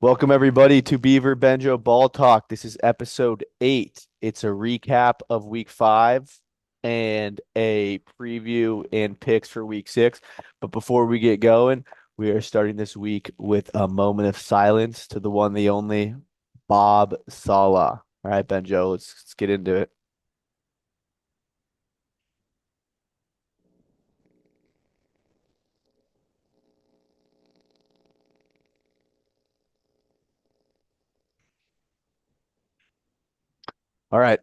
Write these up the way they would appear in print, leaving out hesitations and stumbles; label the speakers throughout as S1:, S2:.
S1: Welcome everybody to Beaver Benjo Ball Talk. This is episode 8. It's a recap of week 5 and a preview and picks for week 6. But before we get going, we are starting this week with a moment of silence to the one, the only Bob Sala. All right, Benjo, let's get into it. All right,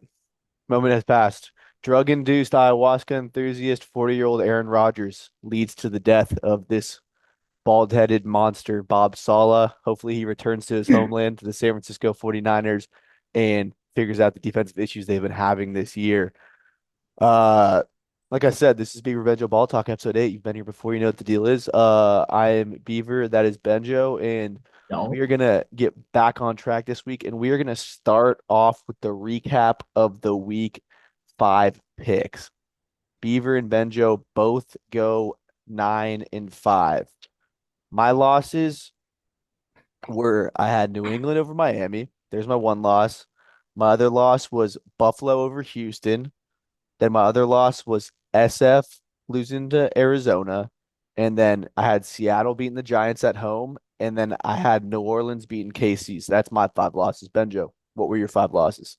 S1: moment has passed. Drug-induced ayahuasca enthusiast 40-year-old Aaron Rodgers leads to the death of this bald-headed monster, Bob Sala. Hopefully he returns to his homeland, to the San Francisco 49ers, and figures out the defensive issues they've been having this year. Uh, like I said, this is Beaver Benjo Ball Talk, episode 8. You've been here before, you know what the deal is. I am Beaver, that is Benjo, and we
S2: No.
S1: are gonna get back on track this week, and we are gonna start off with the recap of the week 5 picks. Beaver and Benjo both go 9-5. My losses were I had New England over Miami. There's my one loss. My other loss was Buffalo over Houston. Then my other loss was SF losing to Arizona. And then I had Seattle beating the Giants at home. And then I had New Orleans beating KC. So that's my 5 losses. Benjo, what were your 5 losses?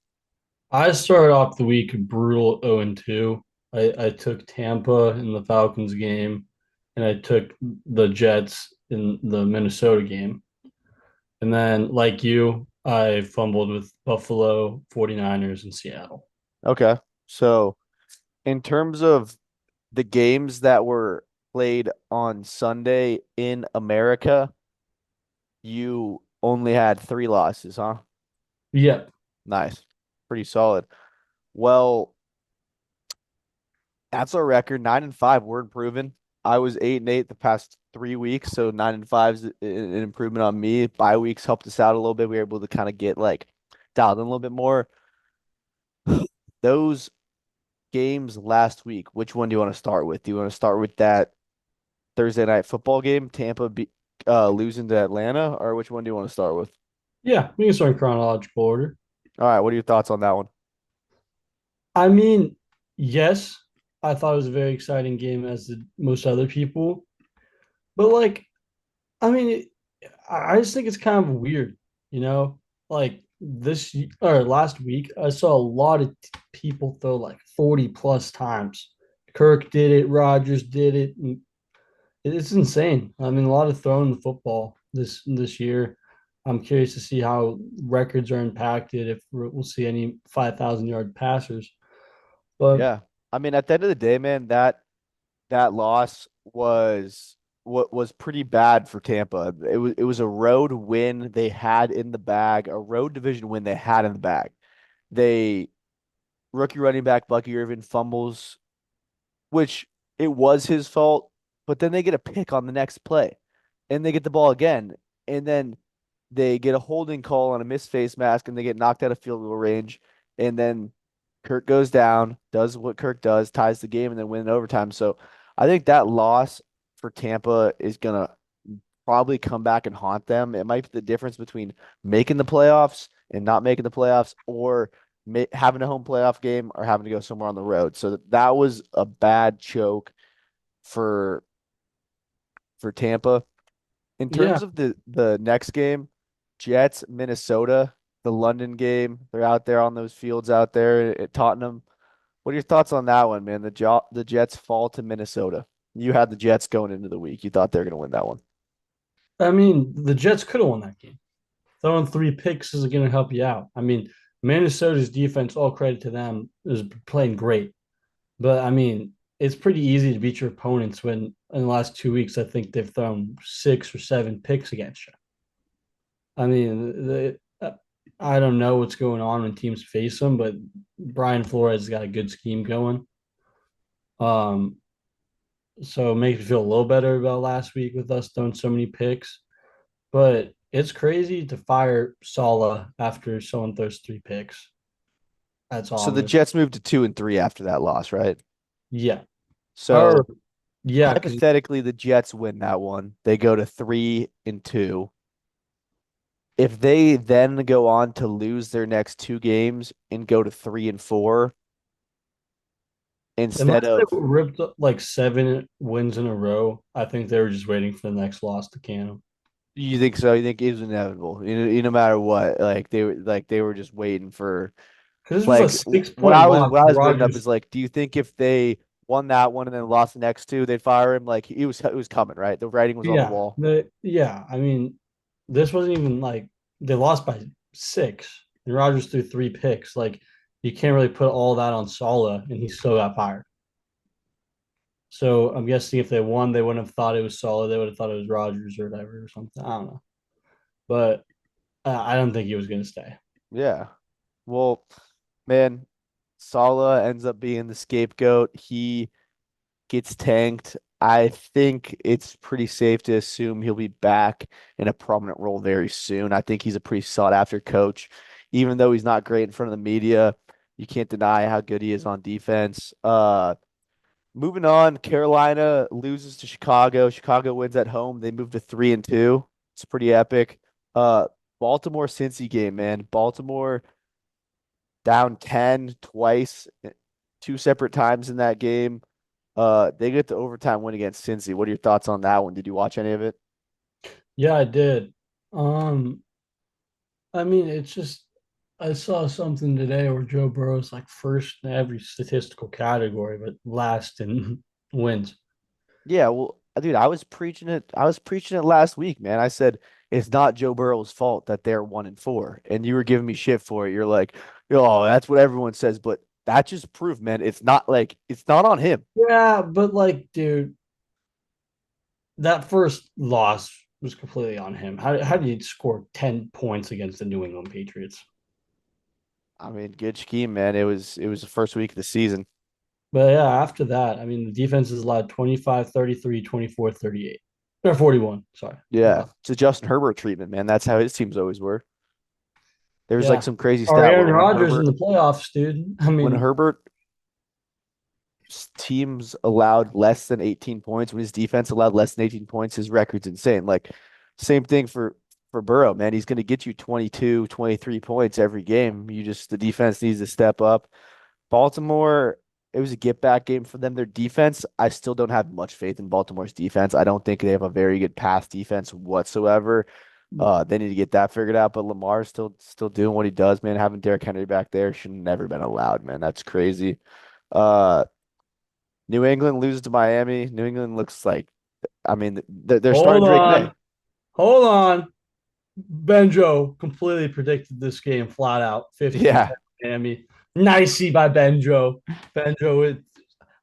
S2: I started off the week brutal 0-2. I took Tampa in the Falcons game, and I took the Jets in the Minnesota game. And then, like you, I fumbled with Buffalo, 49ers, and Seattle.
S1: Okay. So in terms of the games that were played on Sunday in America, you only had 3 losses, huh?
S2: Yep.
S1: Nice. Pretty solid. Well, that's our record. 9-5. We're improving. I was 8-8 the past 3 weeks, so 9-5 is an improvement on me. Bye weeks helped us out a little bit. We were able to kind of get like dialed in a little bit more. Those games last week, which one do you want to start with? Do you want to start with that Thursday night football game, losing to Atlanta, or which one do you want to start with?
S2: Yeah, we can start in chronological order.
S1: All right, what are your thoughts on that one?
S2: I mean, yes, I thought it was a very exciting game, as did most other people. But, like, I mean, I just think it's kind of weird, you know. Like or last week, I saw a lot of people throw like 40 plus times. Kirk did it, Rogers did it, and it's insane. I mean, a lot of throwing the football this year. I'm curious to see how records are impacted if we'll see any 5,000 yard passers. But
S1: Yeah. I mean, at the end of the day, man, that loss was what was pretty bad for Tampa. It was a road win they had in the bag, a road division win they had in the bag. They Rookie running back Bucky Irvin fumbles, which it was his fault, but then they get a pick on the next play and they get the ball again. And then they get a holding call on a missed face mask and they get knocked out of field goal range. And then Kirk goes down, does what Kirk does, ties the game, and then win in overtime. So I think that loss for Tampa is gonna probably come back and haunt them. It might be the difference between making the playoffs and not making the playoffs, or having a home playoff game or having to go somewhere on the road. So that was a bad choke for Tampa. In
S2: yeah,
S1: terms of the next game, Jets, Minnesota, the London game, they're out there on those fields out there at Tottenham. What are your thoughts on that one, man? The Jets fall to Minnesota. You had the Jets going into the week. You thought they were going to win that one.
S2: I mean, the Jets could have won that game. Throwing three picks is going to help you out. I mean, Minnesota's defense, all credit to them, is playing great. But I mean, it's pretty easy to beat your opponents when in the last 2 weeks, I think they've thrown 6 or 7 picks against you. I mean, I don't know what's going on when teams face them, but Brian Flores has got a good scheme going. Um, so it makes me feel a little better about last week with us throwing so many picks. But it's crazy to fire Sala after someone throws 3 picks. That's all
S1: So
S2: I'm
S1: the
S2: gonna say.
S1: Jets moved to 2-3 after that loss, right?
S2: Yeah. Or
S1: So
S2: yeah, because
S1: hypothetically, the Jets win that one. They go to 3-2. if they then go on to lose their next two games and go to 3-4
S2: Unless
S1: instead
S2: they
S1: of,
S2: ripped like 7 wins in a row, I think they were just waiting for the next loss to can them.
S1: you think so? You think it was inevitable? No matter what, like they were just waiting for.
S2: Because this was a
S1: Like
S2: six
S1: what
S2: point loss.
S1: what I was bringing up
S2: Rogers,
S1: is like, do you think if they won that one and then lost the next two, they'd fire him? Like it was coming, right? The writing was on the wall.
S2: I mean, this wasn't even like they lost by 6, and Rogers threw 3 picks. Like you can't really put all that on Sala, and he still got fired. So I'm guessing if they won, they wouldn't have thought it was Sala. They would have thought it was Rogers or whatever or something. I don't know, but I don't think he was going to stay.
S1: Yeah. Well, man, Sala ends up being the scapegoat. He gets tanked. I think it's pretty safe to assume he'll be back in a prominent role very soon. I think he's a pretty sought after coach. Even though he's not great in front of the media, you can't deny how good he is on defense. Moving on, Carolina loses to Chicago. Chicago wins at home. They move to 3-2. It's pretty epic. Uh, Baltimore Cincy game, man. Baltimore down 10 twice, two separate times in that game. They get the overtime win against Cincy. What are your thoughts on that one? Did you watch any of it?
S2: Yeah, I did. Um, I mean, it's just I saw something today where Joe Burrow's like first in every statistical category, but last in wins.
S1: Yeah, well, dude, I was preaching it. I was preaching it last week, man. I said it's not Joe Burrow's fault that they're 1-4, and you were giving me shit for it. You're like, oh, that's what everyone says, but that just proved, man, it's not on him.
S2: Yeah, but like, dude, that first loss was completely on him. How did he score 10 points against the New England Patriots?
S1: I mean, good scheme, man. It was the first week of the season.
S2: But yeah, after that, I mean, the defense has allowed 25, 33, 24, 38. Or 41. Sorry.
S1: Yeah, it's a Justin Herbert treatment, man. That's how his teams always were. There's like
S2: Yeah.
S1: some crazy
S2: Or
S1: stat where
S2: Aaron Rodgers in the playoffs, dude. I
S1: When
S2: mean,
S1: Herbert teams allowed less than 18 points, when his defense allowed less than 18 points, his record's insane. Like same thing for Burrow, man. He's going to get you 22, 23 points every game. The defense needs to step up. Baltimore, it was a get back game for them. Their defense, I still don't have much faith in Baltimore's defense. I don't think they have a very good pass defense whatsoever. They need to get that figured out. But Lamar's still doing what he does, man. Having Derrick Henry back there should have never been allowed, man. That's crazy. Uh, New England loses to Miami. New England looks like, I mean, they're
S2: hold
S1: starting Drake May.
S2: on. Hold on. Benjo completely predicted this game flat out 15-10
S1: Yeah,
S2: Miami. Nicey by Benjo. Benjo,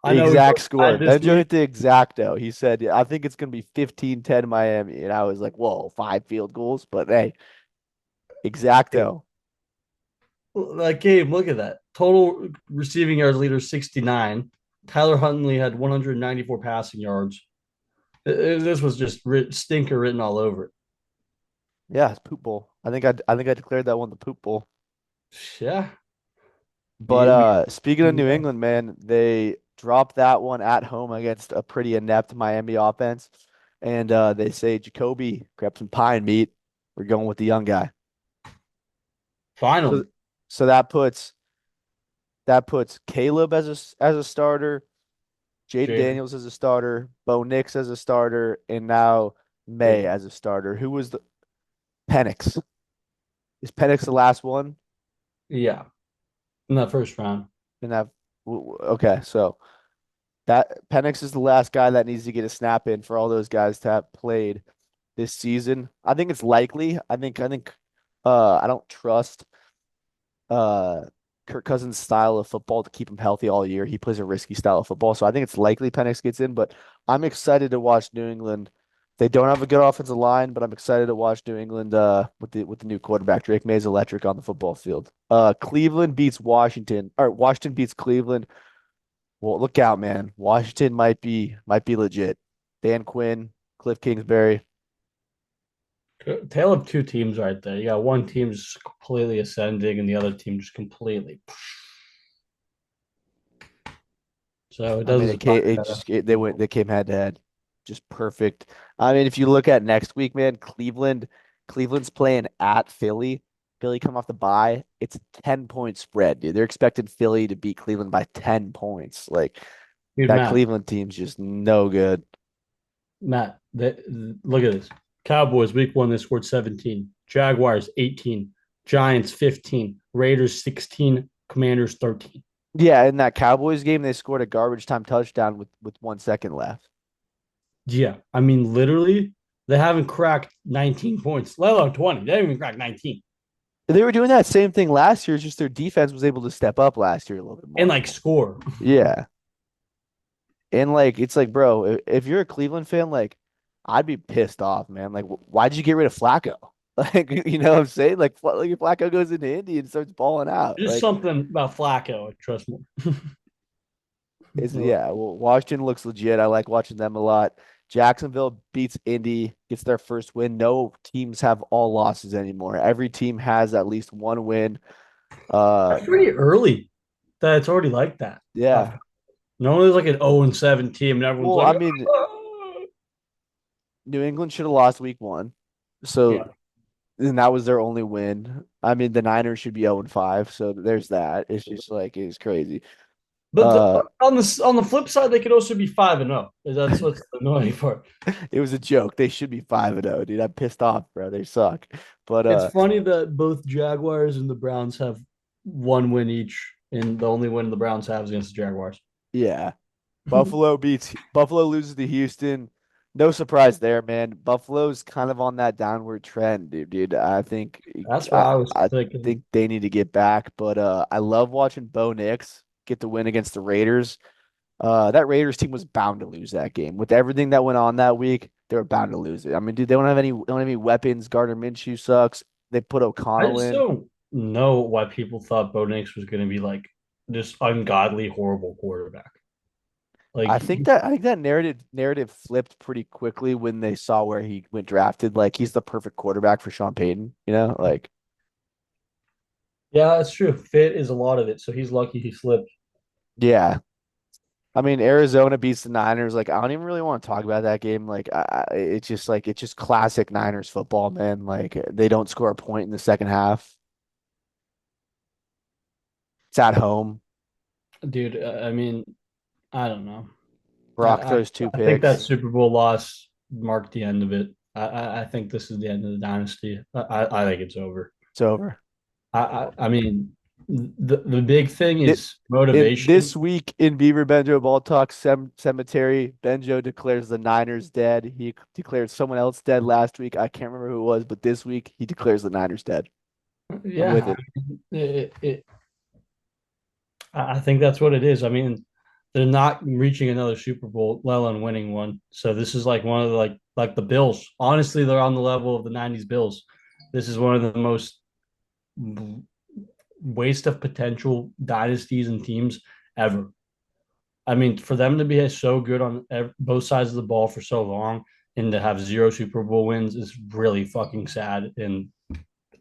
S2: I know he's
S1: exact score.
S2: bad this
S1: Benjo
S2: week.
S1: hit the exacto. He said, I think it's going to be 15-10 Miami. And I was like, whoa, 5 field goals. But hey, exacto.
S2: That game, look at that. Total receiving yards leader 69. Tyler Huntley had 194 passing yards. This was just stinker written all over it.
S1: Yeah, it's poop bowl. I think I declared that one the poop bowl.
S2: Yeah.
S1: But
S2: Be,
S1: speaking of New England, man, they dropped that one at home against a pretty inept Miami offense. And they say, Jacoby, grab some pine meat. We're going with the young guy. So
S2: Finally.
S1: so that puts Caleb as as a starter, Jaden
S2: Jaden.
S1: Daniels as a starter, Bo Nix as a starter, and now May
S2: Jaden.
S1: as a starter. Who was the Penix? Is Penix the last one?
S2: Yeah. In that first round.
S1: And that okay, so that Penix is the last guy that needs to get a snap in for all those guys to have played this season. I think it's likely. I think I don't trust uh Kirk Cousins' style of football to keep him healthy all year. He plays a risky style of football, so I think it's likely Penix gets in. But I'm excited to watch New England. They don't have a good offensive line, but I'm excited to watch New England with the new quarterback. Drake May's electric on the football field. Cleveland beats Washington, or Washington beats Cleveland. Well, look out, man. Washington might be legit. Dan Quinn, Cliff Kingsbury.
S2: Tale of two teams right there. You got one team just completely ascending and the other team just completely. So it
S1: I mean,
S2: doesn't surprise me that.
S1: they came head to head, just perfect. I mean, if you look at next week, man, Cleveland Cleveland's playing at Philly. Philly come off the bye. It's a 10-point spread, dude. They're expecting Philly to beat Cleveland by 10 points. Like
S2: Dude,
S1: that
S2: Matt,
S1: Cleveland team's just no good.
S2: look at this. Cowboys week one, they scored 17. Jaguars 18. Giants 15. Raiders 16. Commanders 13.
S1: Yeah, in that Cowboys game, they scored a garbage time touchdown with 1 second left.
S2: Yeah, I mean, literally, they haven't cracked 19 points, let alone 20. They haven't even cracked 19
S1: They were doing that same thing last year, it's just their defense was able to step up last year a little bit
S2: and
S1: more.
S2: like score.
S1: Yeah. And like it's like, bro, if you're a Cleveland fan, like I'd be pissed off, man. Like, why'd you get rid of Flacco? Like, you know what I'm saying? Like if Flacco goes into Indy and starts balling out.
S2: Just
S1: Like,
S2: something about Flacco, I trust me.
S1: it's yeah. Well, Washington looks legit. I like watching them a lot. Jacksonville beats Indy, gets their first win. No teams have all losses anymore. Every team has at least one win. Uh,
S2: That's pretty early that it's already like that.
S1: yeah.
S2: Normally, it's like an 0 and 7 team, and everyone's
S1: Well,
S2: like,
S1: I mean,
S2: "Ah."
S1: New England should have lost week one. So
S2: Yeah.
S1: and that was their only win. I mean, the Niners should be 0-5, so there's that. It's just like it's crazy.
S2: But
S1: Uh,
S2: on the flip side, they could also be 5-0. That's what's the annoying part.
S1: it was a joke. They should be 5-0, dude. I'm pissed off, bro. They suck. But
S2: It's funny that both Jaguars and the Browns have one win each, and the only win the Browns have is against the Jaguars.
S1: yeah. Buffalo loses to Houston. No surprise there, man. Buffalo's kind of on that downward trend, dude.
S2: That's what
S1: I,
S2: I was
S1: I think
S2: thinking.
S1: they need to get back. But I love watching Bo Nix get the win against the Raiders. That Raiders team was bound to lose that game. With everything that went on that week, they were bound to lose it. I mean, dude, they don't have any weapons. Gardner Minshew sucks. They put
S2: I
S1: O'Connell
S2: just
S1: in.
S2: don't know why people thought Bo Nix was going to be like this ungodly, horrible quarterback. Like,
S1: I think that narrative flipped pretty quickly when they saw where he went drafted. Like he's the perfect quarterback for Sean Payton, you know? Like,
S2: yeah, that's true. Fit is a lot of it. So he's lucky he slipped.
S1: yeah. I mean, Arizona beats the Niners. Like, I don't even really want to talk about that game. Like, it's just classic Niners football, man. Like, they don't score a point in the second half. It's at home.
S2: Dude, I mean, I don't know. I,
S1: Brock
S2: I,
S1: throws two
S2: I think that
S1: picks.
S2: Super Bowl loss marked the end of it. I think this is the end of the dynasty. I think it's over.
S1: It's over.
S2: I mean, the big thing
S1: It,
S2: is
S1: in
S2: motivation.
S1: this week in Beaver Benjo Ball Talk Cemetery, Benjo declares the Niners dead. He declared someone else dead last week. I can't remember who it was, but this week he declares the Niners dead. I'm with
S2: Yeah,
S1: it.
S2: it, I think that's what it is. I mean, they're not reaching another Super Bowl, let alone winning one. So this is like one of the like the Bills. Honestly, they're on the level of the '90s Bills. This is one of the most waste of potential dynasties and teams ever. I mean, for them to be so good on both sides of the ball for so long and to have zero Super Bowl wins is really fucking sad. And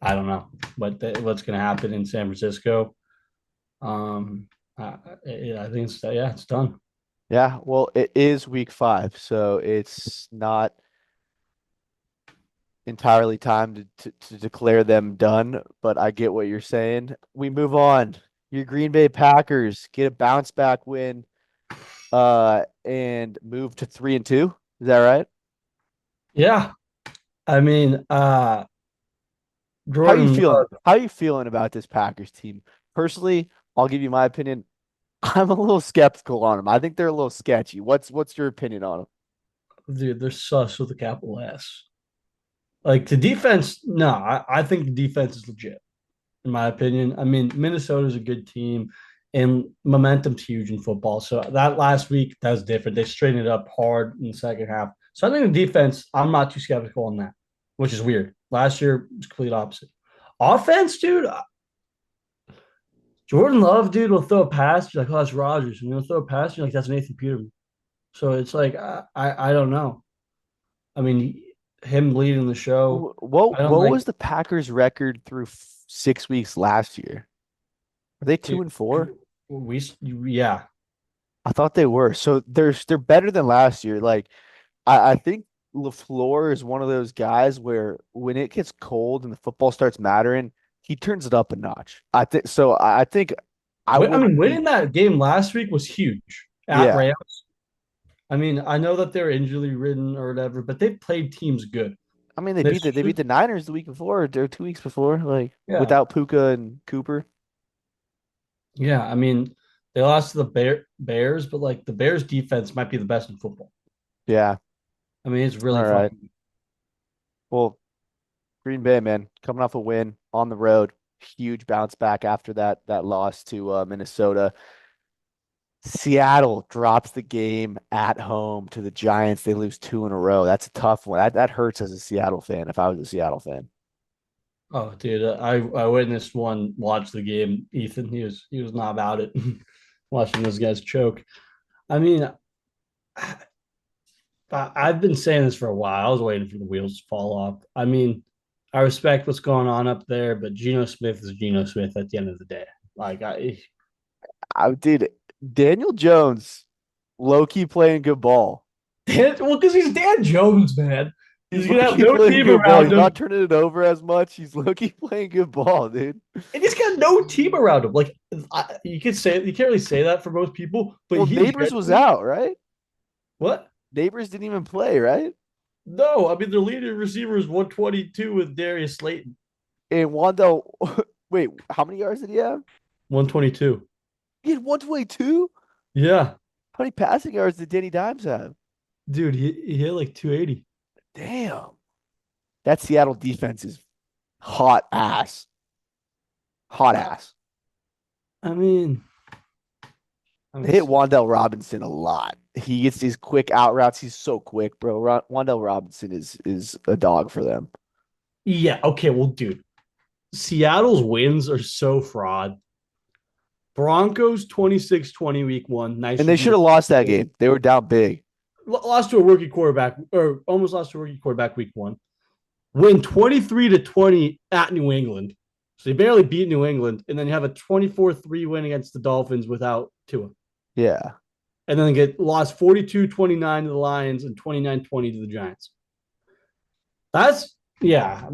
S2: I don't know what's going to happen in San Francisco. Um, I think it's yeah, it's done.
S1: Yeah, well, it is week 5, so it's not entirely time to declare them done, but I get what you're saying. We move on. Your Green Bay Packers get a bounce back win and move to 3-2. Is that right?
S2: Yeah, I mean,
S1: How you
S2: Jordan
S1: feeling?
S2: Love,
S1: How you feeling about this Packers team? Personally, I'll give you my opinion. I'm a little skeptical on them. I think they're a little sketchy. What's your opinion on them?
S2: dude, they're sus with a capital S. Like the defense, no, I think the defense is legit. In my opinion. I mean, Minnesota's a good team and momentum's huge in football. So that last week, that was different. They straightened it up hard in the second half. So I think the defense, I'm not too skeptical on that, which is weird. Last year was complete opposite. Offense, dude, Jordan Love, dude, will throw a pass. You're like, oh, that's Rodgers. And he'll throw a pass. You're like, that's Nathan Peterman. So it's like, I don't know. I mean, him leading the show, I don't
S1: What
S2: like,
S1: was the Packers record through 6 weeks last year? Are they
S2: dude,
S1: 2-4?
S2: yeah.
S1: I thought they were. So they're better than last year. Like I think LaFleur is one of those guys where when it gets cold and the football starts mattering, he turns it up a notch. I think so. I think I
S2: I
S1: wouldn't
S2: mean,
S1: be.
S2: winning that game last week was huge at
S1: Yeah.
S2: Rams. I mean, I know that they're injury ridden or whatever, but they played teams good.
S1: I mean,
S2: They
S1: they beat
S2: should,
S1: the Niners the week before or 2 weeks before, like
S2: yeah,
S1: without Puka and Cooper.
S2: yeah. I mean, they lost to the Bears, but like the Bears defense might be the best in football.
S1: Yeah.
S2: I mean, it's
S1: All
S2: really
S1: right.
S2: fucking.
S1: Well, Green Bay, man, coming off a win on the road, huge bounce back after that loss to Minnesota. Seattle drops the game at home to the Giants. They lose two in a row. That's a tough one. That hurts as a Seattle fan, if I was a Seattle fan.
S2: Oh, dude, I witnessed one watch the game. Ethan, he was not about it. Watching those guys choke. I mean, I've been saying this for a while. I was waiting for the wheels to fall off. I mean, I respect what's going on up there, but Geno Smith is Geno Smith at the end of the day. Like
S1: I did Daniel Jones, low key playing good ball.
S2: well, because he's Dan Jones, man.
S1: He's
S2: He's
S1: low
S2: gonna have
S1: key
S2: no
S1: playing
S2: team
S1: good ball.
S2: around
S1: He's
S2: him,
S1: not turning it over as much. He's low key playing good ball, dude.
S2: and he's got no team around him. Like you can't really say that for most people, but
S1: Well,
S2: he
S1: Neighbors was
S2: genuinely
S1: out, right?
S2: what?
S1: Neighbors didn't even play, right?
S2: No, I mean their leading receiver is 122 with Darius Slayton,
S1: And Wando, wait, how many yards did he have?
S2: 122.
S1: He had 122?
S2: Yeah,
S1: How many passing yards did Danny Dimes have?
S2: dude, he hit like 280.
S1: Damn. That Seattle defense is hot ass. Hot ass.
S2: I mean,
S1: They hit Wandell Robinson a lot. He gets these quick out routes. He's so quick, bro. Wandell Robinson is a dog for them.
S2: yeah, okay, well, dude, Seattle's wins are so fraud. Broncos 26-20 week one. Nice
S1: And they should have lost that game. They were down big.
S2: lost to a rookie quarterback or almost lost to a rookie quarterback week one. Win 23-20 at New England. So they barely beat New England, and then you have a 24-3 win against the Dolphins without Tua.
S1: Yeah.
S2: And then get lost 42-29 to the Lions and 29-20 to the Giants. That's okay.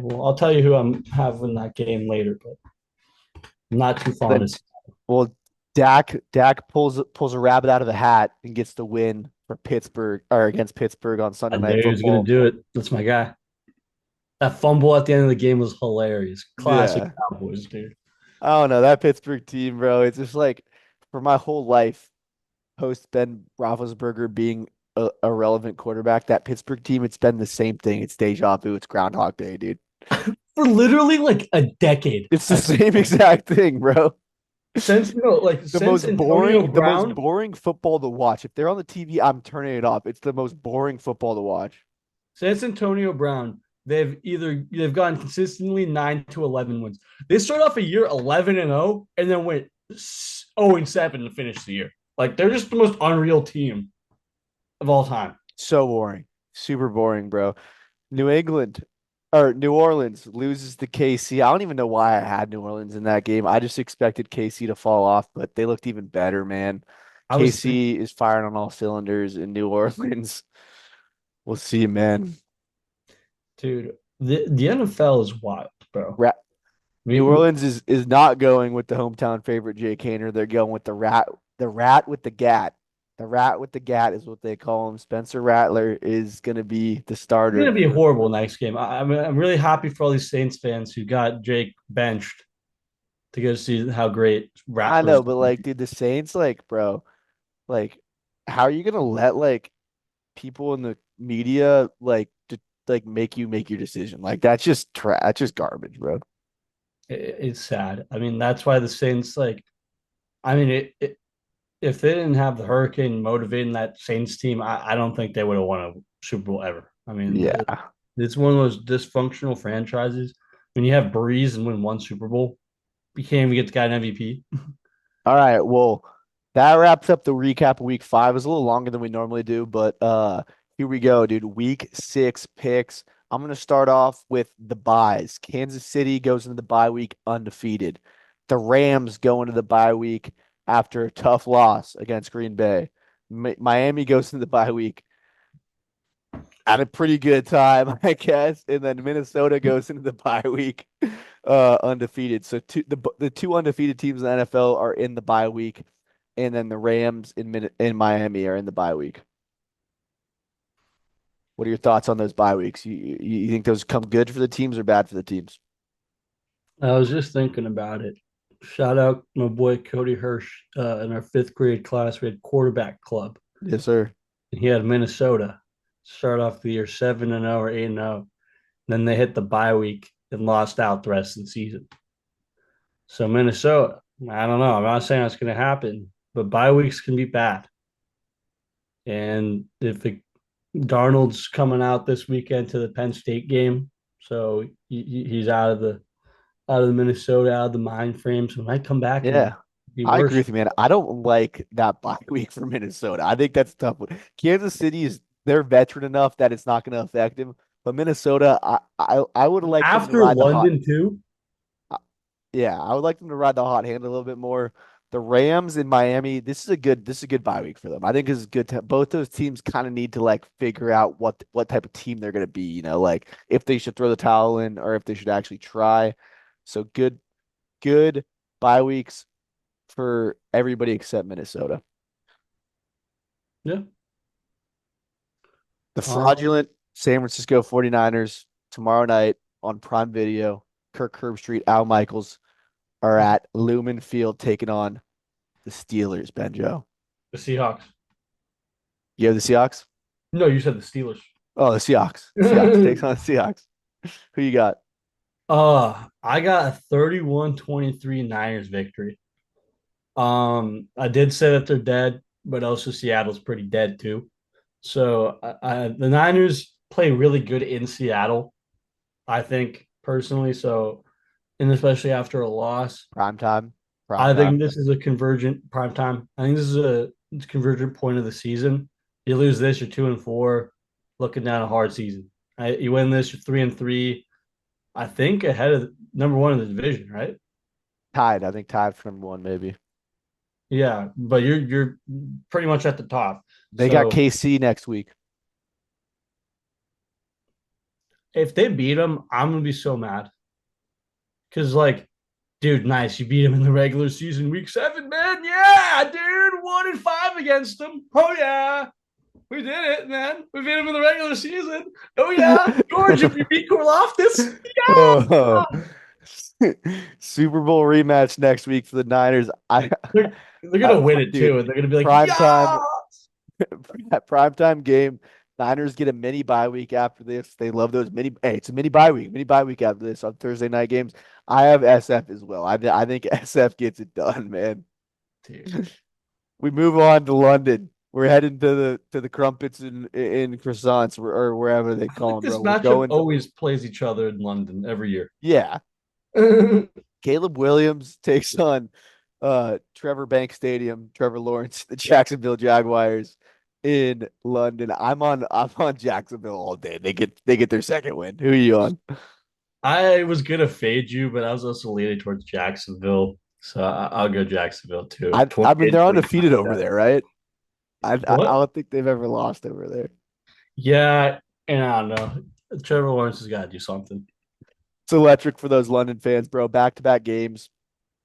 S2: Well, I'll tell you who I'm having that game later, but I'm not too fond
S1: Then
S2: of.
S1: well, Dak pulls a rabbit out of the hat and gets the win for Pittsburgh or against Pittsburgh on
S2: I
S1: Sunday Night
S2: knew he was gonna
S1: Football.
S2: do it. That's my guy. That fumble at the end of the game was hilarious. Classic
S1: Yeah.
S2: Cowboys, dude.
S1: I don't know. That Pittsburgh team, bro. It's just like for my whole life, post Ben Roethlisberger being a relevant quarterback, that Pittsburgh team, it's been the same thing. It's deja vu. It's Groundhog Day, dude.
S2: For literally like a decade
S1: It's the
S2: at this
S1: same
S2: point.
S1: exact thing, bro.
S2: Since Antonio
S1: The most
S2: Brown,
S1: boring football to watch. If they're on the TV, I'm turning it off. It's the most boring football to watch.
S2: since Antonio Brown, they've gotten consistently 9 to 11 wins. They started off a year 11-0 and then went 0-7 to finish the year. Like they're just the most unreal team of all time.
S1: So boring. Super boring, bro. New England or New Orleans loses to KC. I don't even know why I had New Orleans in that game. I just expected KC to fall off, but they looked even better, man.
S2: I was thinking,
S1: KC is firing on all cylinders in New Orleans. We'll see, man.
S2: dude, the NFL is wild, bro.
S1: Ra New
S2: We
S1: Orleans is not going with the hometown favorite Jake Haener. They're going with the rat with the gat. The rat with the gat is what they call him. Spencer Rattler is going to be the
S2: It's gonna
S1: starter
S2: be a
S1: for.
S2: horrible next game. I'm really happy for all these Saints fans who got Jake benched to go see how great
S1: I
S2: Rattler's
S1: know, but
S2: doing.
S1: like, dude, the Saints, like, bro, like, how are you gonna let like people in the media like make your decision? Like, that's just garbage, bro.
S2: It's sad. I mean, that's why the Saints like. I mean, if they didn't have the Hurricane motivating that Saints team, I don't think they would have won a Super Bowl ever. I mean,
S1: Yeah.
S2: it's one of those dysfunctional franchises. When you have Breeze and win one Super Bowl, you can't even get the guy an MVP.
S1: All right. Well, that wraps up the recap of week 5. It was a little longer than we normally do, but here we go, dude. Week 6 picks. I'm gonna start off with the buys. Kansas City goes into the bye week undefeated. The Rams go into the bye week after a tough loss against Green Bay. Miami goes into the bye week Had a pretty good time, I guess. And then Minnesota goes into the bye week undefeated. So the two undefeated teams in the NFL are in the bye week, and then the Rams in Miami are in the bye week. What are your thoughts on those bye weeks? You think those come good for the teams or bad for the teams?
S2: I was just thinking about it. Shout out my boy Cody Hirsch. In our fifth grade class, we had quarterback club.
S1: Yes, sir.
S2: He had Minnesota start off the year 7-0 or 8-0. Then they hit the bye week and lost out the rest of the season. So Minnesota, I don't know. I'm not saying that's going to happen, but bye weeks can be bad. And if Darnold's coming out this weekend to the Penn State game, so he's out of the Minnesota, out of the mind frame. So he might come back and
S1: Yeah.
S2: be
S1: I agree
S2: worse.
S1: with you, man. I don't like that bye week for Minnesota. I think that's a tough one. Kansas City is they're veteran enough that it's not going to affect him. But Minnesota, I would have liked them to
S2: After
S1: ride the hot.
S2: London too.
S1: Yeah, I would like them to ride the hot hand a little bit more. The Rams in Miami, this is a good bye week for them. I think this is good. Both those teams kind of need to like figure out what type of team they're going to be. Like if they should throw the towel in or if they should actually try. So good bye weeks for everybody except Minnesota.
S2: Yeah.
S1: The
S2: Um,
S1: fraudulent San Francisco 49ers tomorrow night on Prime Video. Kirk Herbstreit, Al Michaels are at Lumen Field taking on the Steelers, Benjo.
S2: the Seahawks.
S1: You have the Seahawks?
S2: No, you said the Steelers.
S1: Oh, the Seahawks. Seahawks takes on the Seahawks. Who you got?
S2: I got a 31-23 Niners victory. I did say that they're dead, but also Seattle's pretty dead too. So the Niners play really good in Seattle, I think personally. So, and especially after a loss,
S1: Prime time. Prime
S2: I
S1: time.
S2: think this is a convergent prime time. I think this is a convergent point of the season. You lose this, you're 2-4, looking down a hard season. You win this, you're 3-3. I think ahead of number one in the division, right?
S1: Tied. I think tied for number one, maybe.
S2: Yeah, but you're pretty much at the top.
S1: They got
S2: So
S1: KC next week.
S2: if they beat them, I'm gonna be so mad because like, dude, nice, you beat them in the regular season, week 7, man. Yeah, dude, 1-5 against them. Oh yeah, we did it, man. We beat them in the regular season. Oh yeah, George, if you beat Karloftis,
S1: Oh. Super Bowl rematch next week for the Niners.
S2: they're
S1: I
S2: gonna win it
S1: dude,
S2: too, and they're gonna be like,
S1: prime
S2: yeah.
S1: time prime time game. Niners get a mini bye week after this. They love those mini. Hey, it's a mini bye week after this on Thursday night games. I have SF as well. I think SF gets it done, man.
S2: Dude,
S1: We move on to London. We're heading to the crumpets in croissants or wherever they
S2: I feel
S1: call
S2: like
S1: them, bro.
S2: this
S1: We're
S2: matchup
S1: going.
S2: always plays each other in London every year.
S1: Yeah,
S2: I
S1: Caleb Williams takes on Trevor Bank Stadium, Trevor Lawrence, the Jacksonville Jaguars in London. I'm on Jacksonville all day. They get their second win. Who are you on?
S2: was gonna fade you, but I was also leaning towards Jacksonville, so I'll go Jacksonville too.
S1: I mean they're
S2: 28-29.
S1: undefeated over there, right? I
S2: What?
S1: don't think they've ever lost over there.
S2: Yeah, and I don't know. Trevor Lawrence has got to do something.
S1: It's electric for those London fans, bro. Back to back games.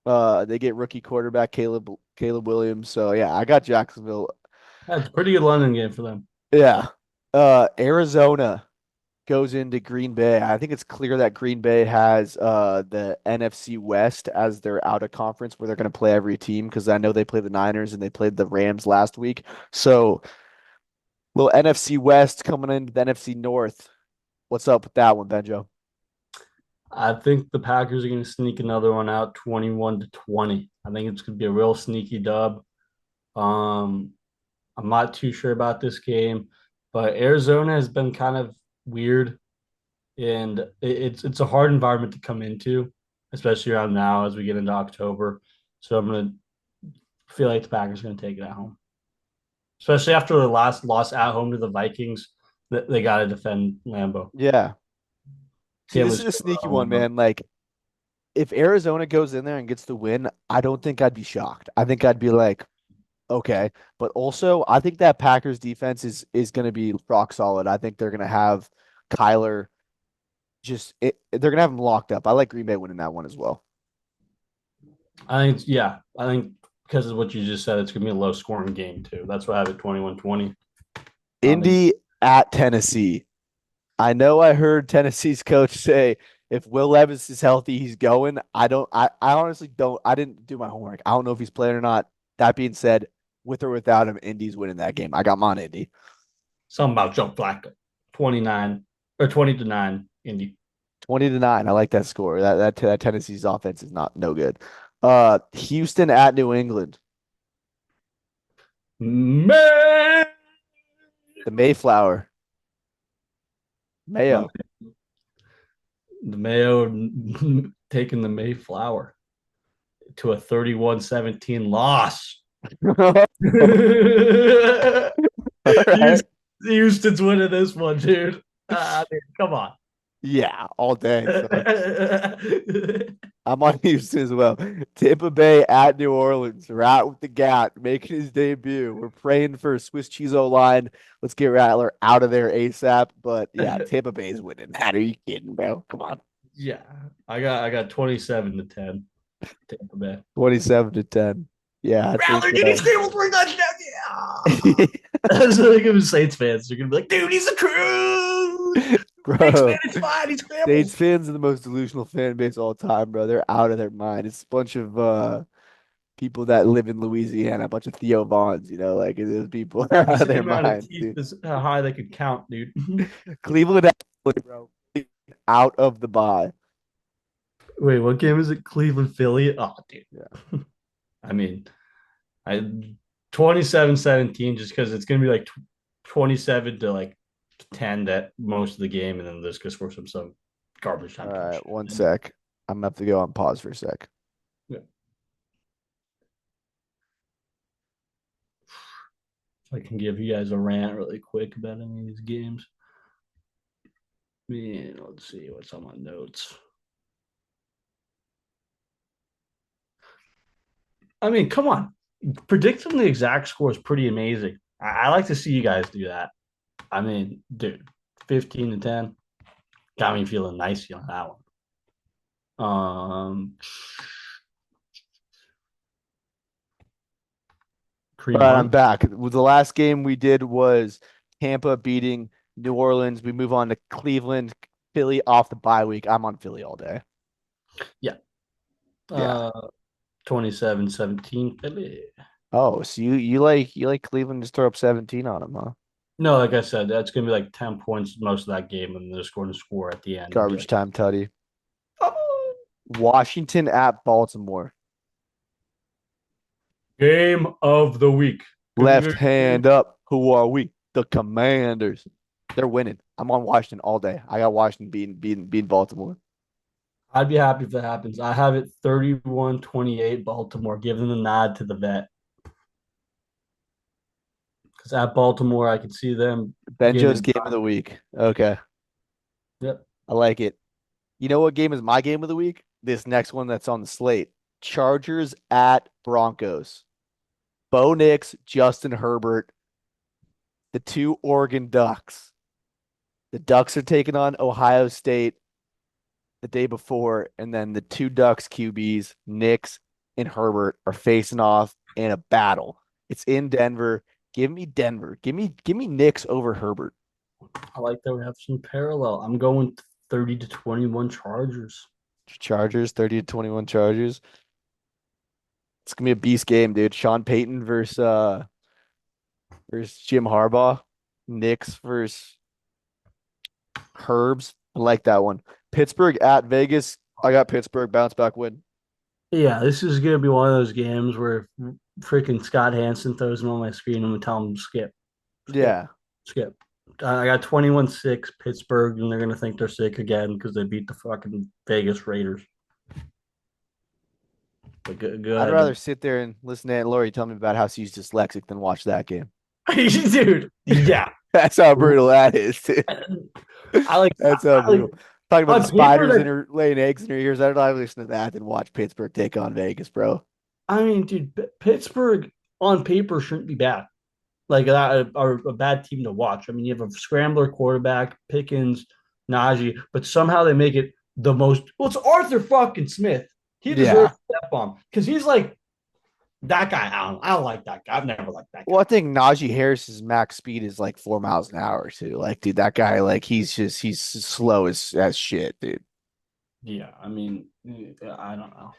S1: They get rookie quarterback Caleb Williams. So yeah, I got Jacksonville.
S2: That's a pretty good London game for them.
S1: Yeah. Arizona goes into Green Bay. I think it's clear that Green Bay has the NFC West as their out of conference where they're going to play every team because I know they played the Niners and they played the Rams last week. So little NFC West coming into the NFC North. What's up with that one, Benjo?
S2: I think the Packers are going to sneak another one out, 21-20. I think it's going to be a real sneaky dub. Um, I'm not too sure about this game, but Arizona has been kind of weird, and it's a hard environment to come into, especially around now as we get into October. So I'm gonna feel like the Packers are gonna take it at home, especially after the last loss at home to the Vikings. They got to defend Lambeau.
S1: Yeah. See,
S2: Can't
S1: this
S2: lose
S1: is a sneaky
S2: on
S1: one,
S2: Lambeau.
S1: man. Like, if Arizona goes in there and gets the win, I don't think I'd be shocked. I think I'd be like, Okay, but also I think that Packers defense is going to be rock solid. I think they're going to have Kyler they're going to have him locked up. I like Green Bay winning that one as well.
S2: Yeah, I think because of what you just said, it's gonna be a low scoring game too. That's why I have it 21-20. I think
S1: Indy at Tennessee. I know I heard Tennessee's coach say if Will Levis is healthy, he's going. I honestly don't I didn't do my homework. I don't know if he's playing or not. That being said, with or without him, Indy's winning that game. I got mine Indy.
S2: something about Joe Flacco. 29 or 20-9 Indy.
S1: 20-9. I like that score. That Tennessee's offense is not no good. Houston at New England.
S2: Man,
S1: The Mayflower.
S2: my,
S1: Mayo.
S2: the Mayo taking the Mayflower to a 31-17 loss.
S1: All right.
S2: Houston's winning this one, dude. Dude, come on.
S1: Yeah, all day, son. I'm on Houston as well. Tampa Bay at New Orleans. Rat with the Gat making his debut. We're praying for a Swiss cheese O line. Let's get Rattler out of there ASAP. But yeah, Tampa Bay is winning. That are you kidding, bro? Come on.
S2: Yeah, I got 27-10 Tampa Bay.
S1: 27-10. Yeah, I think
S2: Rattler, did he scramble for a touchdown? Yeah.
S1: uh
S2: That's like if Saints fans are gonna be like, dude, he's a cruise. Saints fan,
S1: bro.
S2: it's fine. He
S1: Saints
S2: scrambles.
S1: fans are the most delusional fan base of all time, bro. They're out of their mind. It's a bunch of people that live in Louisiana, a bunch of Theo Vaughns, like those people are out of
S2: The
S1: their
S2: amount of
S1: minds,
S2: teeth
S1: dude.
S2: is how high they could count, dude.
S1: Cleveland, bro, out of the bye.
S2: Wait, what game is it? Cleveland, Philly? Oh, dude.
S1: Yeah.
S2: I mean, I 27-17 just because it's gonna be like 27 to like 10 that most of the game, and then this goes for some garbage
S1: All
S2: time
S1: right, one
S2: touchdown.
S1: sec. I'm gonna have to go on pause for a sec.
S2: Yeah. I can give you guys a rant really quick about any of these games. Man, let's see what's on my notes. I mean, come on. Predicting the exact score is pretty amazing. I like to see you guys do that. I mean, dude, 15-10 got me feeling nice on that one.
S1: All
S2: Cream
S1: right, I'm
S2: Hunt.
S1: back. The last game we did was Tampa beating New Orleans. We move on to Cleveland, Philly off the bye week. I'm on Philly all day.
S2: Yeah.
S1: Yeah.
S2: Uh 27-17.
S1: Oh, so you like Cleveland to throw up 17 on them, huh?
S2: No, like I said, that's gonna be like 10 points most of that game, and they're scoring a score at the end and be
S1: Garbage
S2: like,
S1: time tutty.
S2: oh.
S1: Washington at Baltimore.
S2: Game of the week.
S1: Left hand up. Who are we? The Commanders. They're winning. I'm on Washington all day. I got Washington beating Baltimore.
S2: I'd be happy if that happens. I have it 31-28 Baltimore, giving the nod to the vet. Because at Baltimore, I could see them
S1: Benjo's
S2: getting.
S1: game of the week. Okay.
S2: Yep.
S1: I like it. You know what game is my game of the week? This next one that's on the slate. Chargers at Broncos. Bo Nix, Justin Herbert, the two Oregon Ducks. The Ducks are taking on Ohio State the day before, and then the two Ducks QBs, Nix and Herbert, are facing off in a battle. It's in Denver. Give me Denver. Give me Nix over Herbert.
S2: I like that we have some parallel. I'm going 30-21 Chargers.
S1: Chargers, 30-21 Chargers. It's gonna be a beast game, dude. Sean Payton versus Jim Harbaugh. Knicks versus Herbs. I like that one. Pittsburgh at Vegas. I got Pittsburgh bounce back win.
S2: Yeah, this is gonna be one of those games where freaking Scott Hansen throws them on my screen and we tell him skip, skip,
S1: Yeah.
S2: skip. I got 21-6 Pittsburgh, and they're gonna think they're sick again because they beat the fucking Vegas Raiders. But go
S1: I'd
S2: ahead,
S1: rather sit there and listen to Aunt Lori tell me about how she's dyslexic than watch that game.
S2: dude. Yeah,
S1: That's how brutal that is, dude.
S2: I like.
S1: That's how
S2: I like
S1: brutal. Talking about the
S2: on paper
S1: spiders in
S2: that.
S1: her laying eggs in her ears. I'd rather listen to that than watch Pittsburgh take on Vegas, bro.
S2: I mean, dude, Pittsburgh. on paper shouldn't be bad. Like that are a bad team to watch. I mean, you have a scrambler quarterback, Pickens, Najee, but somehow they make it the most. Well, it's Arthur fucking Smith. He deserves
S1: Yeah.
S2: a step on because he's like that guy. I don't like that guy. I've never liked that
S1: Well,
S2: guy.
S1: I think Najee Harris's max speed is like 4 miles an hour too. Like, dude, that guy, like, he's slow as shit, dude.
S2: Yeah, I mean, I don't know.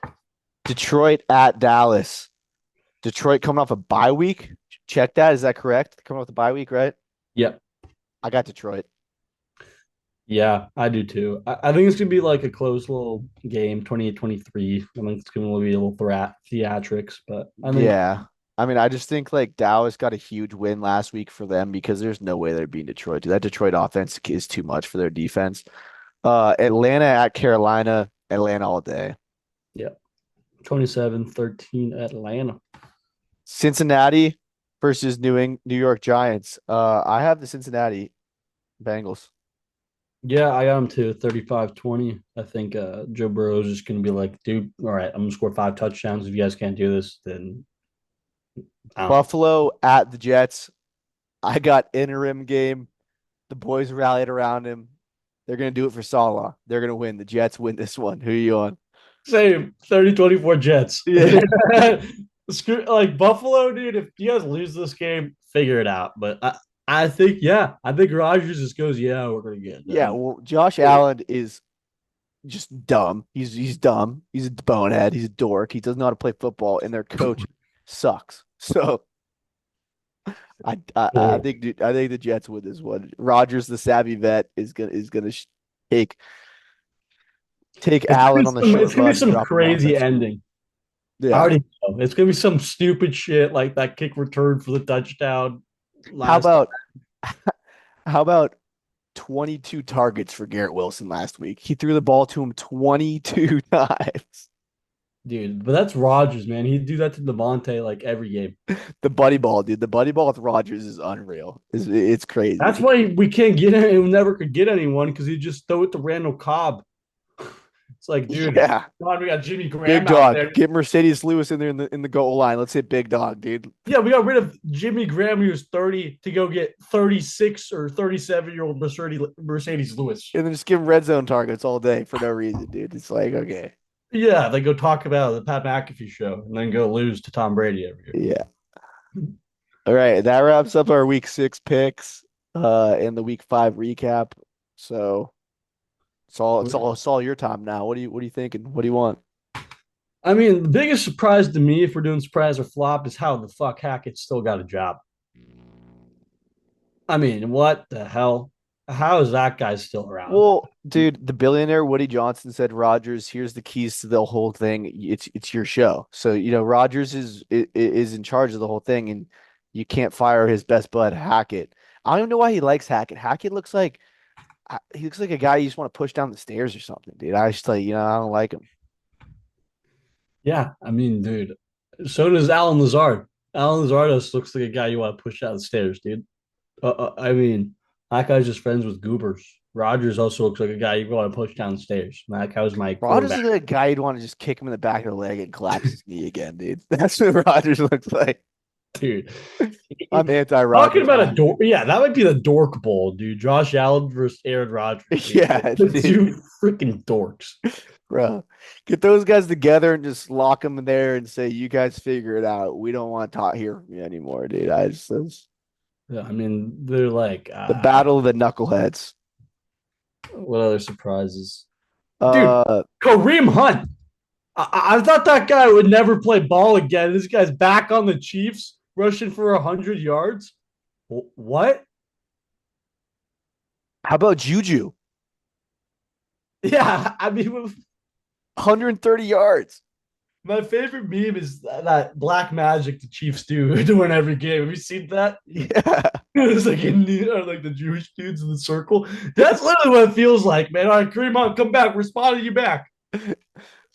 S1: Detroit at Dallas. Detroit coming off a bye week. Check that. Is that correct? Coming off the bye week, right?
S2: Yep.
S1: I got Detroit.
S2: Yeah, I do too. I think it's gonna be like a close little game, 28-23. I think it's gonna be a little theatrics, but I think
S1: Yeah. I mean, I just think like Dallas got a huge win last week for them because there's no way they're beating Detroit. Dude, that Detroit offense is too much for their defense. Atlanta at Carolina, Atlanta all day.
S2: yeah, 27-13 Atlanta.
S1: Cincinnati versus New York Giants. I have the Cincinnati Bengals.
S2: Yeah, I got him to 35-20. I think Joe Burrow is just gonna be like, dude, all right, I'm gonna score 5 touchdowns. If you guys can't do this, then I don't know.
S1: Buffalo at the Jets. I got interim game. The boys rallied around him. They're gonna do it for Salah. They're gonna win. The Jets win this one. Who are you on?
S2: Same 30-24 Jets.
S1: Yeah.
S2: Screw like Buffalo, dude. If you guys lose this game, figure it out. But I think, yeah, I think Rodgers just goes, yeah, we're gonna get
S1: Yeah.
S2: them.
S1: Well, Josh Allen is just dumb. He's dumb. He's a bonehead. He's a dork. He doesn't know how to play football, and their coach sucks. So I
S2: Oh.
S1: think I think the Jets win this one. Rodgers, the savvy vet, is gonna take Allen on the
S2: It's
S1: short
S2: gonna be
S1: bus and
S2: some
S1: drop him off
S2: crazy
S1: at school.
S2: ending. I
S1: Yeah.
S2: already know. It's gonna be some stupid shit like that kick return for the touchdown
S1: How
S2: last.
S1: about how about 22 targets for Garrett Wilson last week? He threw the ball to him 22 times.
S2: Dude, but that's Rodgers, man. He'd do that to Devontae like every game.
S1: The buddy ball, dude. The buddy ball with Rodgers is unreal. It's
S2: That's
S1: crazy.
S2: why we can't get it. We never could get anyone because he just throw it to Randall Cobb. It's like, dude,
S1: Yeah.
S2: come on, we got Jimmy
S1: Big
S2: Graham out
S1: dog.
S2: there.
S1: Get Mercedes Lewis in there in the goal line. Let's hit big dog, dude.
S2: Yeah, we got rid of Jimmy Graham, who was 30, to go get 36 or 37-year-old Mercedes Lewis.
S1: And then just give him red zone targets all day for no reason, dude. It's like, okay.
S2: Yeah, they go talk about the Pat McAfee show and then go lose to Tom Brady every year.
S1: Yeah. All right. That wraps up our week 6 picks and the week 5 recap. So it's all your time now. What are you thinking? What do you want?
S2: I mean, the biggest surprise to me, if we're doing surprise or flop, is how the fuck Hackett still got a job. I mean, what the hell? How is that guy still around?
S1: Well, dude, the billionaire Woody Johnson said, Rogers, here's the keys to the whole thing. It's your show. So, Rogers is in charge of the whole thing, and you can't fire his best bud, Hackett. I don't even know why he likes Hackett. Hackett he looks like a guy you just want to push down the stairs or something, dude. I just like, I don't like him.
S2: Yeah, I mean, dude. So does Alan Lazard. Alan Lazard looks like a guy you want to push down the stairs, dude. I mean, that guy's just friends with goobers. Rogers also looks like a guy you want to push downstairs. That guy was my
S1: Rogers
S2: quarterback,
S1: is like a guy you'd want to just kick him in the back of the leg and collapse his knee again, dude. That's what Rogers looks like.
S2: dude.
S1: I'm
S2: Talking
S1: anti-Rogers,
S2: about a
S1: man.
S2: dork, yeah, that might be the dork bowl, dude. Josh Allen versus Aaron Rodgers, dude.
S1: Yeah,
S2: The
S1: dude.
S2: two freaking dorks.
S1: Bro, get those guys together and just lock them in there and say, "You guys figure it out. We don't want to talk here from you anymore, dude." It's
S2: Yeah, I mean, they're like,
S1: the battle of the knuckleheads.
S2: what other surprises, dude?
S1: Uh,
S2: Kareem Hunt. I thought that guy would never play ball again. This guy's back on the Chiefs, rushing for 100 yards. What?
S1: how about Juju?
S2: Yeah, I mean,
S1: 130 yards.
S2: my favorite meme is that black magic the Chiefs do to win every game. Have you seen that?
S1: Yeah.
S2: It's like like the Jewish dudes in the circle. That's literally what it feels like, man. All right, Kareem Hunt, come back. We're spotting you back.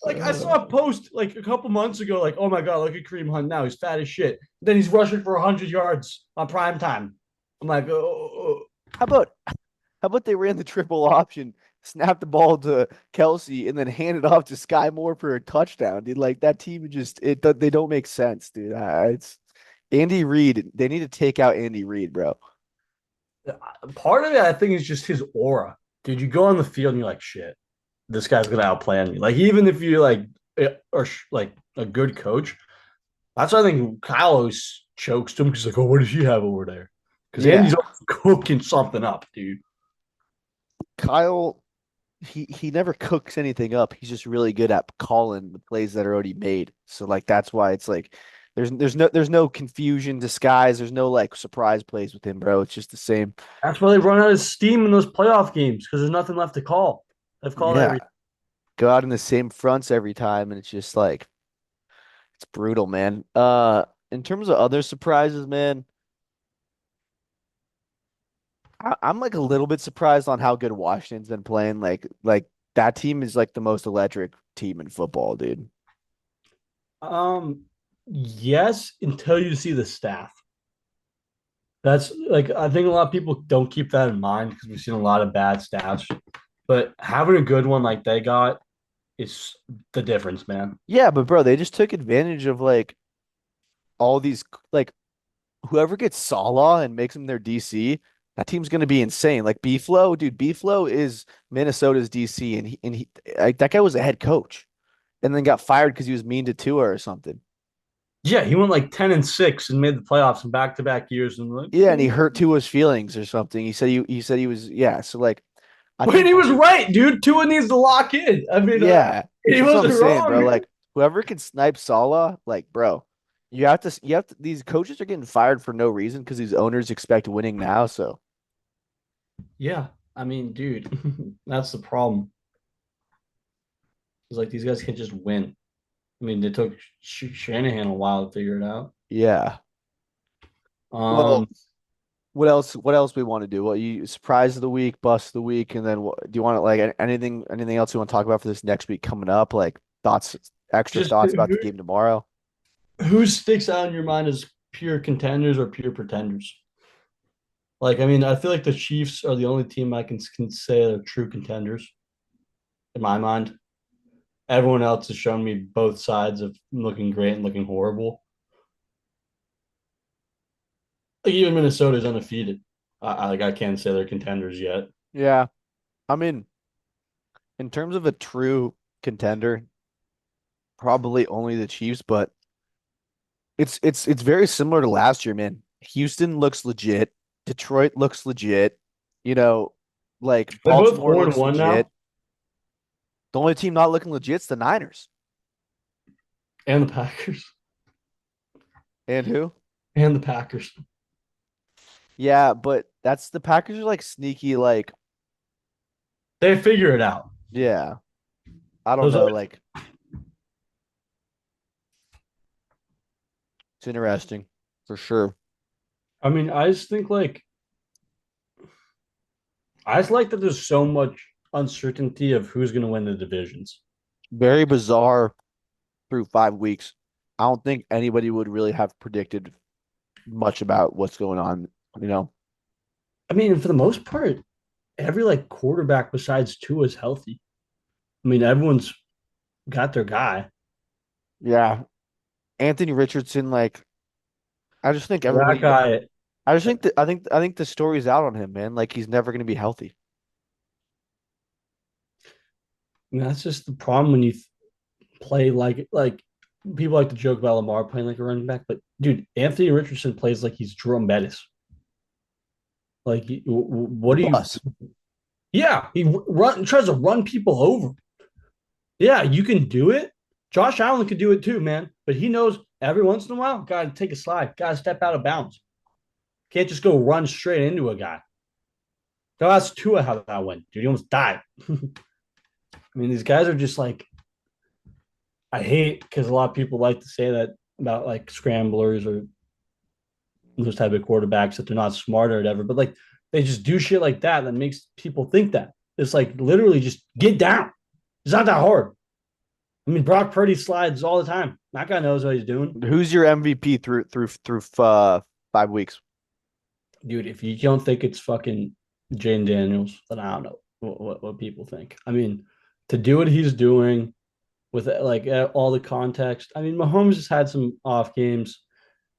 S2: Like I
S1: Uh,
S2: saw a post like a couple months ago, like, oh my god, look at Kareem Hunt now. He's fat as shit. Then he's rushing for 100 yards on prime time. I'm like, oh.
S1: how about how about they ran the triple option, snapped the ball to Kelsey, and then handed off to Sky Moore for a touchdown, dude? Like that team just they don't make sense, dude. It's Andy Reid, they need to take out Andy Reid, bro.
S2: Part of it, I think, is just his aura. Dude, you go on the field and you're like, shit, this guy's gonna outplan me. Like, even if you're like, or like a good coach, that's why I think Kyle always chokes to him because like, oh, what does he have over there? Because Andy's
S1: Yeah.
S2: always cooking something up, dude.
S1: Kyle, he never cooks anything up. He's just really good at calling the plays that are already made. So like that's why it's like there's no confusion, disguise. There's no like surprise plays with him, bro. It's just the same.
S2: That's why they run out of steam in those playoff games because there's nothing left to call. They've called
S1: Yeah.
S2: everything.
S1: Go out in the same fronts every time, and it's just like it's brutal, man. In terms of other surprises, man, I'm like a little bit surprised on how good Washington's been playing. Like that team is like the most electric team in football, dude.
S2: Yes, until you see the staff. That's like I think a lot of people don't keep that in mind because we've seen a lot of bad stats. But having a good one like they got is the difference, man.
S1: Yeah, but bro, they just took advantage of like all these like whoever gets Salah and makes him their DC, that team's gonna be insane. Like B-Flow, dude, B-Flow is Minnesota's DC, and he like, that guy was a head coach, and then got fired because he was mean to Tua or something.
S2: Yeah, he went like 10-6 and made the playoffs in back-to-back years and like
S1: Yeah, and he hurt Tua's feelings or something. He said he was yeah. So like, I
S2: when
S1: think
S2: he was right, dude. Tua needs to lock in. I mean,
S1: yeah,
S2: he
S1: that's what I'm
S2: wasn't
S1: saying, bro.
S2: wrong.
S1: Like whoever can snipe Salah, like bro, you have to. These coaches are getting fired for no reason because these owners expect winning now. So
S2: Yeah, I mean, dude, that's the problem. It's like these guys can't just win. I mean, it took Shanahan a while to figure it out.
S1: yeah. Well,
S2: Um,
S1: what else we want to do? What you surprise of the week, bust of the week, and then do you want to like anything else you want to talk about for this next week coming up? Like thoughts, extra
S2: just
S1: thoughts about the game tomorrow.
S2: who sticks out in your mind as pure contenders or pure pretenders? Like, I mean, I feel like the Chiefs are the only team I can say are true contenders in my mind. Everyone else has shown me both sides of looking great and looking horrible. Like even Minnesota is undefeated. I can't say they're contenders yet.
S1: Yeah, I mean, in terms of a true contender, probably only the Chiefs, but it's very similar to last year, man. Houston looks legit. Detroit looks legit. You know, like
S2: They're both
S1: Baltimore
S2: 4 and
S1: looks
S2: 1
S1: legit.
S2: now,
S1: The only team not looking legit is the Niners.
S2: and the Packers,
S1: And who?
S2: and the Packers.
S1: Yeah, but that's the Packers are like sneaky, like,
S2: They figure it out.
S1: yeah. I don't
S2: Those
S1: know.
S2: other,
S1: Like, it's interesting for sure.
S2: I mean, I just think like I just like that there's so much uncertainty of who's going to win the divisions.
S1: Very bizarre through 5 weeks. I don't think anybody would really have predicted much about what's going on, you know?
S2: I mean, for the most part, every like quarterback besides Tua is healthy. I mean, everyone's got their guy.
S1: Yeah. Anthony Richardson, like, I just think
S2: That
S1: everybody,
S2: guy,
S1: I just think that, I think the story's out on him, man. Like, he's never going to be healthy.
S2: I mean, that's just the problem when you play like people like to joke about Lamar playing like a running back, but dude, Anthony Richardson plays like he's Jerome Bettis. Like, what
S1: He
S2: do you?
S1: does.
S2: Yeah, he tries to run people over. Yeah, you can do it. Josh Allen could do it too, man. But he knows every once in a while, got to take a slide, got to step out of bounds. Can't just go run straight into a guy. Go ask Tua how that went, dude. He almost died. I mean, these guys are just like I hate because a lot of people like to say that about like scramblers or those type of quarterbacks that they're not smart or whatever. But like they just do shit like that makes people think that it's like literally just get down. It's not that hard. I mean, Brock Purdy slides all the time. That guy knows what he's doing,
S1: Who's your MVP through 5 weeks?
S2: dude. If you don't think it's fucking Jane Daniels, then I don't know what people think. I mean, to do what he's doing with like all the context. I mean, Mahomes has had some off games.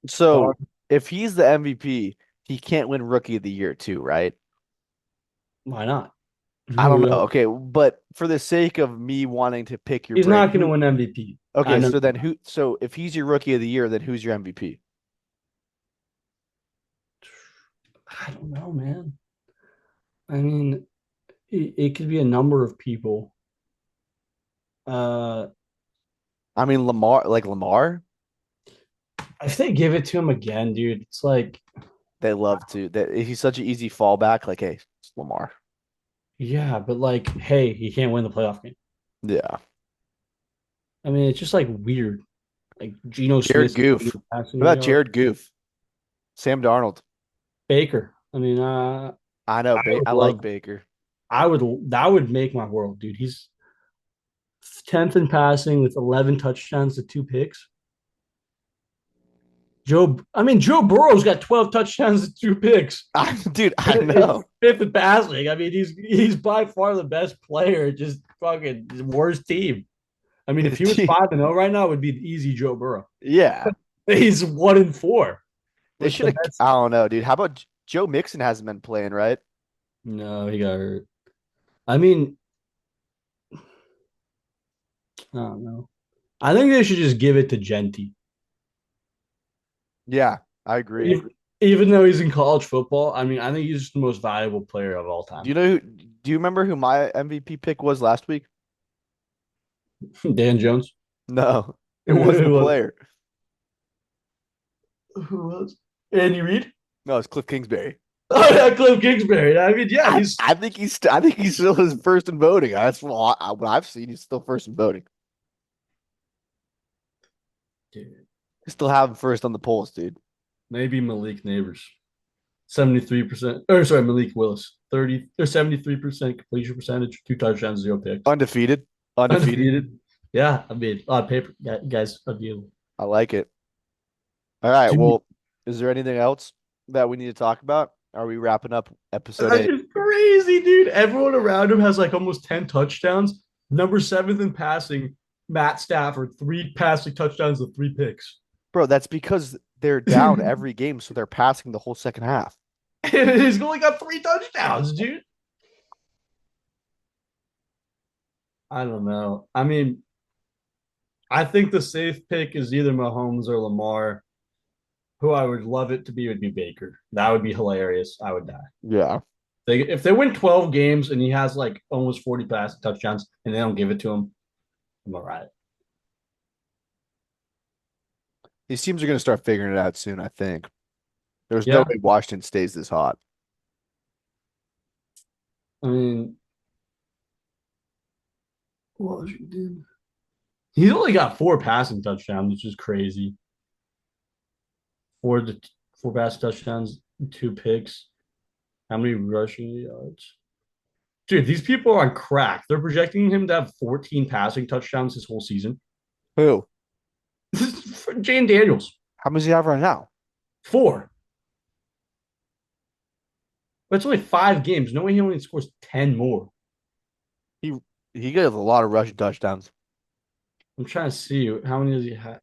S1: So
S2: Dog,
S1: if he's the MVP, he can't win Rookie of the Year too, right?
S2: why not?
S1: I don't
S2: Who
S1: know. Okay, but for the sake of me wanting to pick your
S2: He's
S1: brain,
S2: not going to
S1: who?
S2: win MVP. I
S1: Okay,
S2: know.
S1: so then who? So if he's your Rookie of the Year, then who's your MVP?
S2: I don't know, man. I mean, it could be a number of people. Uh,
S1: I mean, Lamar, like Lamar,
S2: if they give it to him again, dude, it's like,
S1: they love to. That he's such an easy fallback. Like, hey, it's Lamar.
S2: yeah, but like, hey, he can't win the playoff game.
S1: Yeah,
S2: I mean, it's just like weird. Like Geno
S1: Jared
S2: Smith
S1: Goof.
S2: passing
S1: What about
S2: yard.
S1: Jared Goof? Sam Darnold.
S2: Baker. I mean,
S1: I know.
S2: I would
S1: I like
S2: love.
S1: Baker.
S2: I would. That would make my world, dude. He's 10th in passing with 11 touchdowns to 2 picks. Joe Burrow's got 12 touchdowns and 2 picks.
S1: Dude, I
S2: It's
S1: know.
S2: fifth in passing. I mean, he's by far the best player. Just fucking worst team. I mean, if he was 5-0 right now, it would be an easy Joe Burrow.
S1: Yeah,
S2: He's 1-4
S1: they
S2: with
S1: should
S2: the
S1: have.
S2: best.
S1: I don't know, dude. How about Joe Mixon hasn't been playing, right?
S2: No, he got hurt. I mean, I don't know. I think they should just give it to Genty.
S1: Yeah, I agree.
S2: If, Even though he's in college football, I mean, I think he's just the most valuable player of all
S1: Do
S2: time.
S1: you know who? Do you remember who my MVP pick was last week?
S2: Dan Jones.
S1: No, it wasn't a
S2: Who was?
S1: player.
S2: Who was? Andy Reid.
S1: No, it's Cliff Kingsbury.
S2: Oh yeah, Cliff Kingsbury. I mean, yeah, he's
S1: I think I think he's still his first in voting. That's what I've seen. He's still first in voting.
S2: dude,
S1: I still have him first on the polls, dude.
S2: maybe Malik Neighbors. 73%. Or sorry, Malik Willis. 30 or 73% completion percentage, 2 touchdowns, 0 picks.
S1: Undefeated, undefeated.
S2: Undefeated. Yeah, I mean, on paper, guys, unbeatable.
S1: I like it. All right.
S2: Dude,
S1: Well, is there anything else that we need to talk about? Are we wrapping up episode
S2: that
S1: 8?
S2: is crazy, dude. Everyone around him has like almost 10 touchdowns. Number seventh in passing, Matt Stafford, 3 passing touchdowns with 3 picks.
S1: Bro, that's because they're down every game, so they're passing the whole second half.
S2: He's only got 3 touchdowns, dude. I don't know. I mean, I think the safe pick is either Mahomes or Lamar. Who I would love it to be would be Baker. That would be hilarious. I would die.
S1: Yeah.
S2: If they win 12 games and he has like almost 40 passing touchdowns and they don't give it to him, I'm all right.
S1: These teams are going to start figuring it out soon, I think. There's no
S2: Yeah.
S1: way Washington stays this hot.
S2: I mean, Washington. He's only got 4 passing touchdowns, which is crazy. Four, 4 passing touchdowns, 2 picks. How many rushing yards? Dude, these people are on crack. They're projecting him to have 14 passing touchdowns this whole season.
S1: Who?
S2: Jane Daniels,
S1: How many does he have right now?
S2: 4. But it's only 5 games. No way he only scores 10 more.
S1: He he gets a lot of rushing touchdowns.
S2: I'm trying to see how many does he have.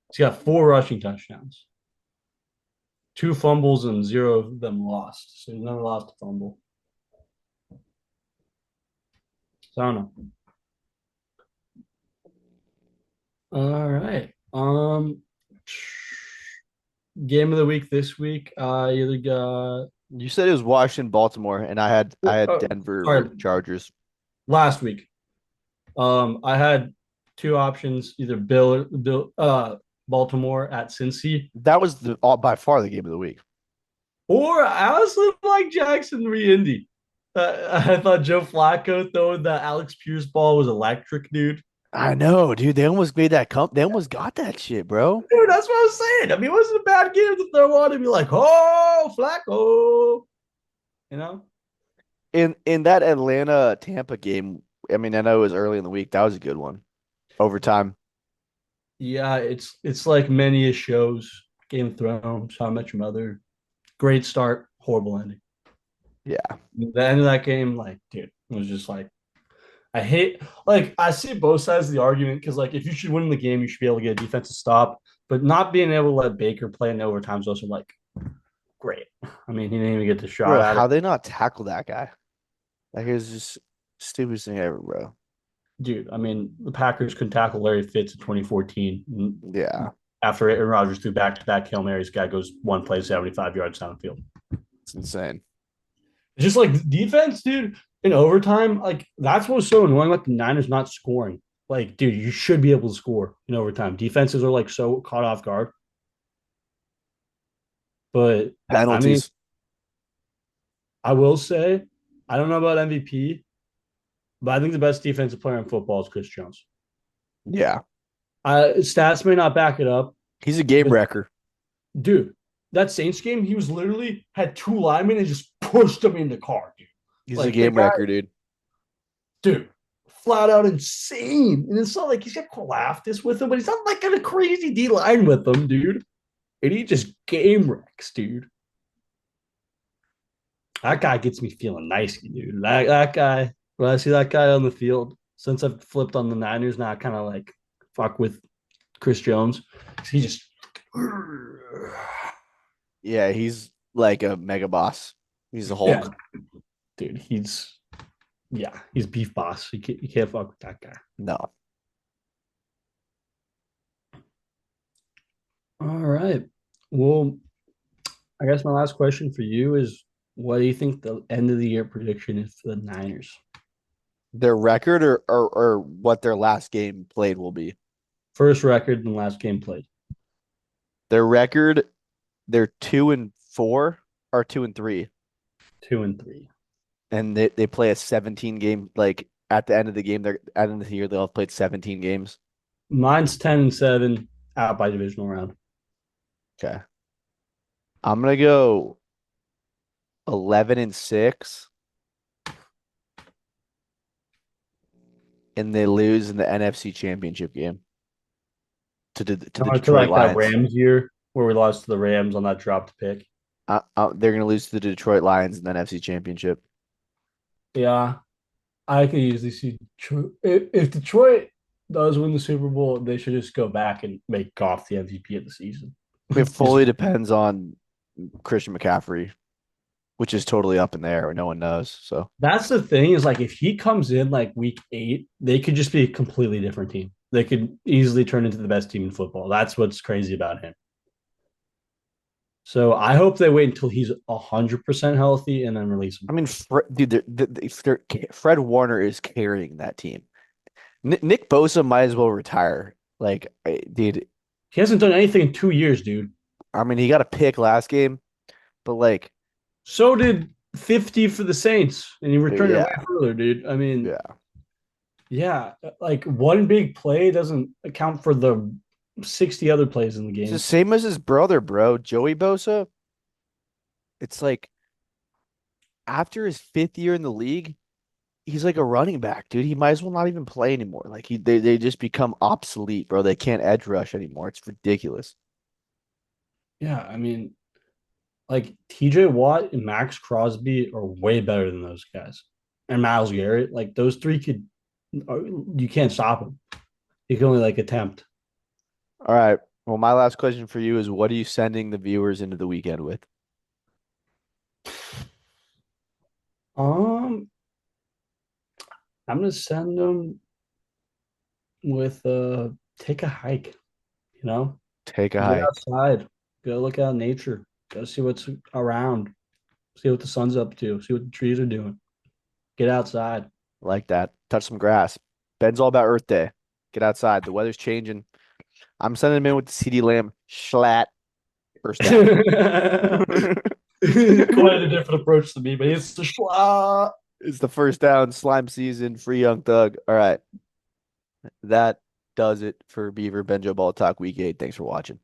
S2: He's got 4 rushing touchdowns, 2 fumbles, and 0 of them lost. So he's never lost a fumble. So I don't know. All right. Game of the week this week. I either got
S1: You said it was Washington, Baltimore, and I had
S2: oh,
S1: Denver
S2: sorry,
S1: versus Chargers.
S2: last week. I had 2 options: either Baltimore at Cincy,
S1: That was by far the game of the week.
S2: or I also like Jackson re Indy. I thought Joe Flacco throwing the Alex Pierce ball was electric, dude.
S1: I know, dude. They almost made that They almost got that shit, bro.
S2: Dude, that's what I was saying. I mean, it wasn't a bad game to throw on and be like, oh, Flacco. You know?
S1: In that Atlanta Tampa game, I mean, I know it was early in the week. That was a good one. Overtime.
S2: Yeah, it's like many shows, Game of Thrones, How I Met Your Mother. Great start, horrible ending.
S1: Yeah.
S2: The end of that game, like, dude, it was just like I hate like I see both sides of the argument because like if you should win the game, you should be able to get a defensive stop, but not being able to let Baker play in overtime is also like great. I mean, he didn't even get the shot
S1: Bro,
S2: at it.
S1: how they not tackle that guy? Like it's just stupidest thing ever, bro.
S2: Dude, I mean, the Packers couldn't tackle Larry Fitz in 2014.
S1: Yeah,
S2: After Aaron Rodgers threw back-to-back Hail Marys, guy goes one play 75 yards down the field.
S1: it's insane.
S2: It's just like defense, dude, in overtime, like that's what was so annoying about the Niners not scoring. Like, dude, you should be able to score in overtime. Defenses are like so caught off guard. But I mean,
S1: Penalties.
S2: I will say, I don't know about MVP, but I think the best defensive player in football is Chris Jones.
S1: Yeah,
S2: Stats may not back it up,
S1: he's a game
S2: but
S1: wrecker.
S2: dude, that Saints game, he was literally had two linemen and just pushed them in the car, dude.
S1: He's a
S2: Like the
S1: game
S2: guy,
S1: wrecker, dude.
S2: dude, flat out insane. And it's not like he's got Kalafdis with him, but he's not like got a crazy D line with him, dude. And he just game wrecks, dude. That guy gets me feeling nice, dude. That guy, when I see that guy on the field, since I've flipped on the Niners, now I kind of like fuck with Chris Jones. He just
S1: Yeah, he's like a mega boss. He's a
S2: yeah,
S1: Hulk.
S2: dude, he's beef boss. You can't fuck with that guy.
S1: No.
S2: All right. Well, I guess my last question for you is what do you think the end of the year prediction is for the Niners?
S1: Their record or what their last game played will be.
S2: First record and last game played.
S1: Their record, they're 2-4 or 2-3.
S2: 2-3.
S1: And they play a 17 game, like at the end of the game, they're at the end of the year, they'll have played 17 games.
S2: Mine's 10-7 out by divisional round.
S1: Okay. I'm gonna go 11-6 and they lose in the NFC Championship game to the
S2: Similar to
S1: Detroit
S2: like that
S1: Lions.
S2: Rams year where we lost to the Rams on that dropped pick.
S1: They're gonna lose to the Detroit Lions in the NFC Championship.
S2: Yeah, I could easily see if Detroit does win the Super Bowl, they should just go back and make Goff the MVP of the season.
S1: It
S2: Just
S1: fully depends on Christian McCaffrey, which is totally up in the air. No one knows. So
S2: that's the thing is like if he comes in like week 8, they could just be a completely different team. They could easily turn into the best team in football. That's what's crazy about him. So I hope they wait until he's 100% healthy and then release him.
S1: I mean, dude, Fred Warner is carrying that team. Nick Bosa might as well retire. Like, dude,
S2: He hasn't done anything in 2 years, dude.
S1: I mean, he got a pick last game, but like,
S2: So did 50 for the Saints, and he returned it way
S1: yeah,
S2: further, dude. I mean,
S1: yeah.
S2: yeah, like one big play doesn't account for the 60 other plays in the
S1: It's the
S2: game.
S1: same as his brother, bro, Joey Bosa. It's like after his fifth year in the league, he's like a running back, dude. He might as well not even play anymore. Like they just become obsolete, bro. They can't edge rush anymore. It's ridiculous.
S2: Yeah, I mean, like TJ Watt and Max Crosby are way better than those guys. And Miles Garrett, like those three you can't stop them. You can only like attempt.
S1: All right. Well, my last question for you is what are you sending the viewers into the weekend with?
S2: Um, I'm gonna send them with take a hike, you know,
S1: Take a
S2: get
S1: hike.
S2: outside, go look out nature, go see what's around, see what the sun's up to, see what the trees are doing. Get outside.
S1: Like that. Touch some grass. Ben's all about Earth Day. Get outside. The weather's changing. I'm sending him in with the CD Lamb. Schlatt. First down.
S2: Quite a different approach to me, but it's the schwa.
S1: It's the first down. Slime season. Free Young Thug. All right. That does it for Beaver Benjo Ball Talk Week 8. Thanks for watching.